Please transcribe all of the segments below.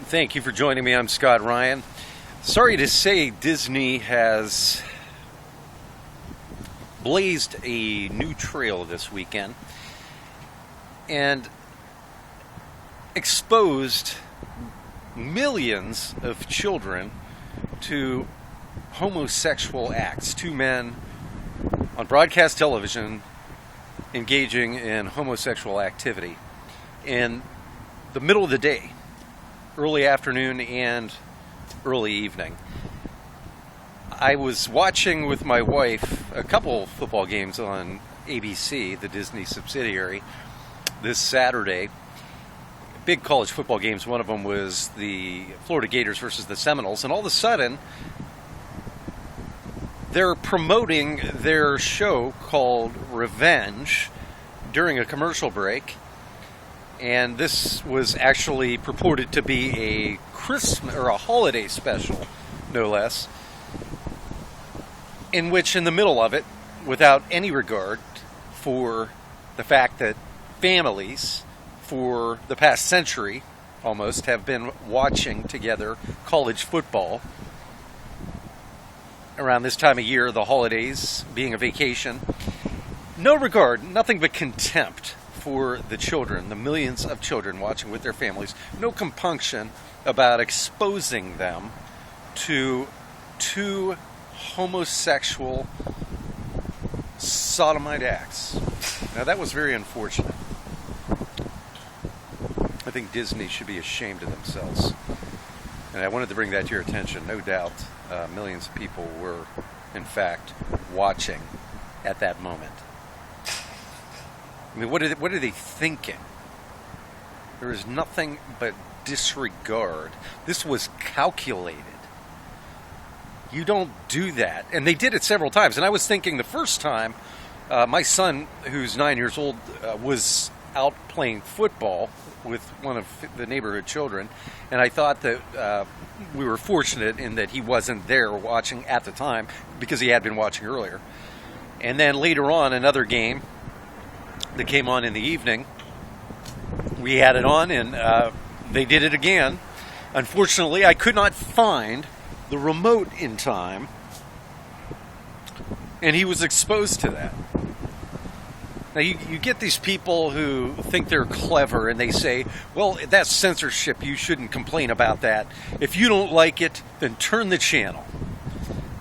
Thank you for joining me. I'm Scott Ryan. Sorry to say, Disney has blazed a new trail this weekend and exposed millions of children to homosexual acts. Two men on broadcast television engaging in homosexual activity in the middle of the day, early afternoon and early evening. I was watching with my wife a couple football games on ABC, the Disney subsidiary, this Saturday. Big college football games. One of them was the Florida Gators versus the Seminoles, and all of a sudden they're promoting their show called Revenge during a commercial break. And this was actually purported to be a Christmas or a holiday special, no less, in which, in the middle of it, without any regard for the fact that families for the past century almost have been watching together college football around this time of year, the holidays being a vacation, no regard, nothing but contempt for the children, the millions of children watching with their families, no compunction about exposing them to two homosexual sodomite acts. Now that was very unfortunate. I think Disney should be ashamed of themselves. And I wanted to bring that to your attention. No doubt millions of people were, in fact, watching at that moment. I mean, what are they thinking? There is nothing but disregard. This was calculated. You don't do that. And they did it several times. And I was thinking the first time, my son, who's 9 years old, was out playing football with one of the neighborhood children. And I thought that we were fortunate in that he wasn't there watching at the time because he had been watching earlier. And then later on, another game that came on in the evening, we had it on, and they did it again. Unfortunately, I could not find the remote in time, and he was exposed to that. Now, you get these people who think they're clever, and they say, well, that's censorship, you shouldn't complain about that. If you don't like it, then turn the channel.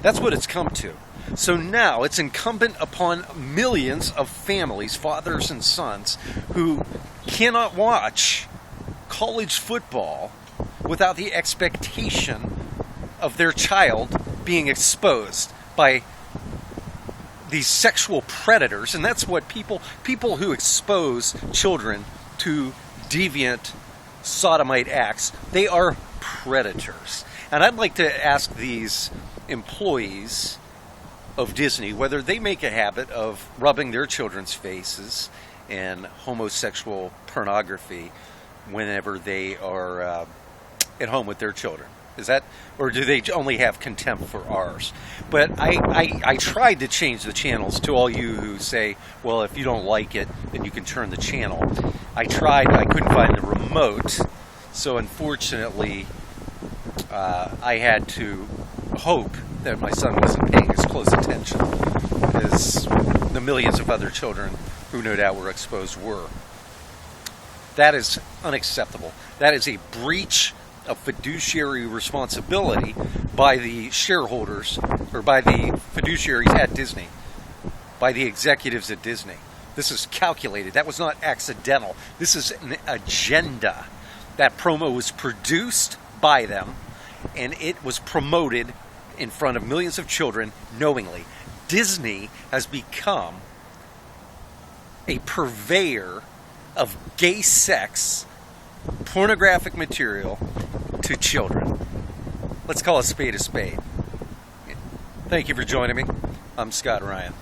That's what it's come to. So now it's incumbent upon millions of families, fathers and sons, who cannot watch college football without the expectation of their child being exposed by these sexual predators. And that's what people who expose children to deviant sodomite acts, they are predators. And I'd like to ask these employees of Disney whether they make a habit of rubbing their children's faces in homosexual pornography whenever they are at home with their children. Is that, or do they only have contempt for ours? But I tried to change the channels to all you who say, well, if you don't like it, then you can turn the channel. I tried, I couldn't find the remote, so unfortunately I had to hope that my son wasn't paying as close attention as the millions of other children who no doubt were exposed were. That is unacceptable. That is a breach of fiduciary responsibility by the shareholders, or by the fiduciaries at Disney, by the executives at Disney. This is calculated. That was not accidental. This is an agenda. That promo was produced by them, and it was promoted in front of millions of children knowingly. Disney has become a purveyor of gay sex, pornographic material to children. Let's call a spade a spade. Thank you for joining me. I'm Scott Ryan.